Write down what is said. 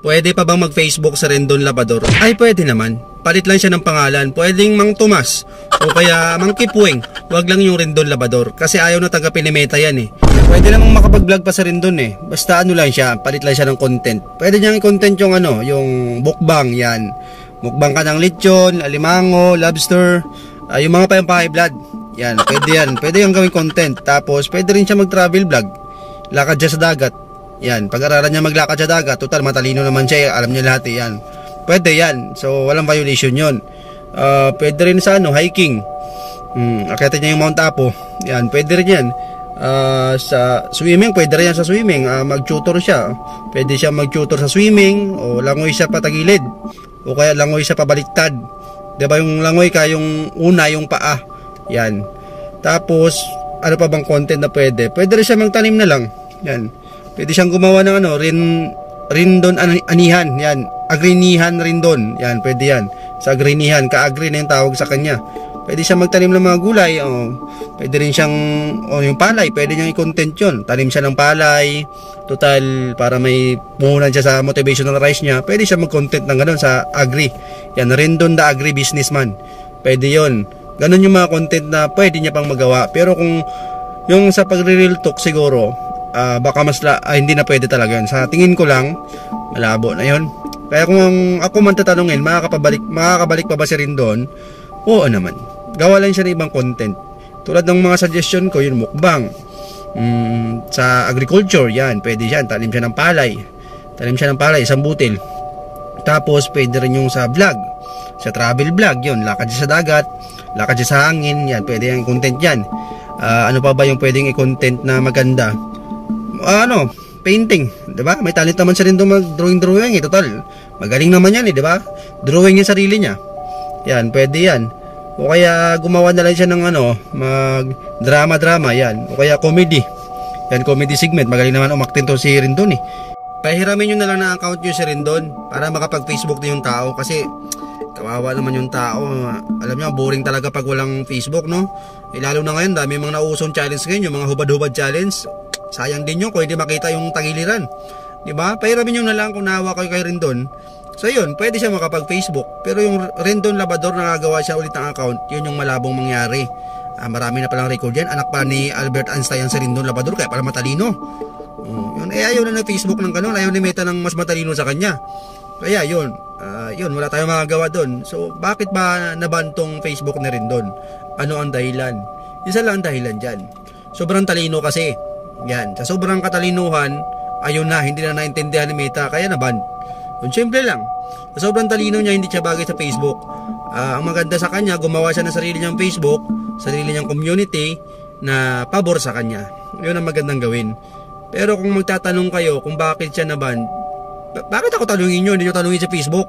Pwede pa bang mag-Facebook sa Rendon Labador? Ay, pwede naman. Palit lang siya ng pangalan. Pwedeng Mang Tomas o kaya Mang Kipweng. Huwag lang yung Rendon Labador kasi ayaw na tanggapin ni Meta yan eh. Pwede namang makapag-vlog pa sa Rendon eh. Basta ano lang siya, palit lang siya ng content. Pwede niyang i-content yung yung mukbang yan. Mukbang ka ng lechon, alimango, lobster, yung mga payampahay blood. Yan, pwede yan. Pwede yung gawing content. Tapos pwede rin siya mag-travel vlog. Lakad siya sa dagat. Yan, pag-aralan niya maglakad sa dagat, total matalino naman siya, alam niya lahat yan. Pwede yan. So walang violation 'yon. Pwede rin sa hiking. Akyatin niya yung Mount Apo. Yan, pwede rin yan. Sa swimming, pwede rin yan sa swimming. Mag-tutor siya. Pwede siya mag-tutor sa swimming o langoy siya patagilid o kaya langoy siya pabaliktad. 'Di ba yung langoy ka yung una, yung paa. Yan. Tapos ano pa bang content na pwede? Pwede rin siya magtanim na lang. Yan. Pwede siyang gumawa ng Rendon anihan. Yan. Agrinihan Rendon. Yan, pwede yan. Sa agrinihan, ka-agri na yung tawag sa kanya. Pwede siyang magtanim ng mga gulay. Pwede rin siyang yung palay, pwede niyang i-content yun. Tanim siya ng palay. Total, para may puhunan siya sa motivational rice niya. Pwede siya mag-content ng gano'n sa agri. Yan, Rendon the Agri Businessman. Pwede yun. Ganun yung mga content na pwede niya pang magawa. Pero kung yung sa pagre-real talk siguro, baka hindi na pwede talaga yun. Sa tingin ko lang, malabo na yun. Kaya kung ako man tatanungin, makakabalik pa ba si Rendon? Oo naman. Gawa lang siya ng ibang content. Tulad ng mga suggestion ko, yung mukbang. Sa agriculture, yan, pwede yan. Tanim siya ng palay, isang butil. Tapos, pwede rin yung sa vlog. Sa travel vlog, yun, lakad siya sa dagat, lakad siya sa hangin, yan, pwede yung content yan. Ano pa ba yung pwedeng i-content na maganda? Painting, 'di ba? May talent naman siya rin mag-drawing eh, total. Magaling naman 'yan eh, 'di ba? Drawing yung sarili niya. Yan, pwede 'yan. O kaya gumawa na lang siya ng mag-drama, yan. O kaya comedy. Yan, comedy segment. Magaling naman umaktin to si Rendon eh. Pahiramin niyo na lang na account niyo si Rendon para makapag-Facebook din yung tao kasi kawawa naman yung tao. Alam niyo, boring talaga pag walang Facebook, no? Lalo na ngayon, dami mga nauusong challenge ngayon, yung mga hubad-hubad challenge. Sayang din yun kung hindi makita yung tagiliran, diba? Pahiramin nyo na lang kung nahawa kayo kay Rendon. So yun, pwede siya makapag-Facebook. Pero yung Rendon Labador na nagawa siya ulit ng account, yun yung malabong mangyari. Marami na palang record yan. Anak pa ni Albert Einstein sa Rendon Labador, kaya pala matalino. Yun, ayaw na Facebook ng ganun. Ayaw ni Meta ng mas matalino sa kanya. Kaya yun, wala tayong magagawa doon. So bakit ba nabantong Facebook na Rendon? Ano ang dahilan? Isa lang ang dahilan dyan. Sobrang talino kasi. Yan, sa sobrang katalinuhan, ayun na, hindi na naintindihan ni Meta, kaya naban. Yun, simple lang. Sa sobrang talino niya, hindi siya bagay sa Facebook. Ang maganda sa kanya, gumawa siya ng sarili niyang Facebook, sarili niyang community na pabor sa kanya. Yun ang magandang gawin. Pero kung magtatanong kayo kung bakit siya naban, bakit ako tanungin nyo? Hindi nyo tanungin sa Facebook.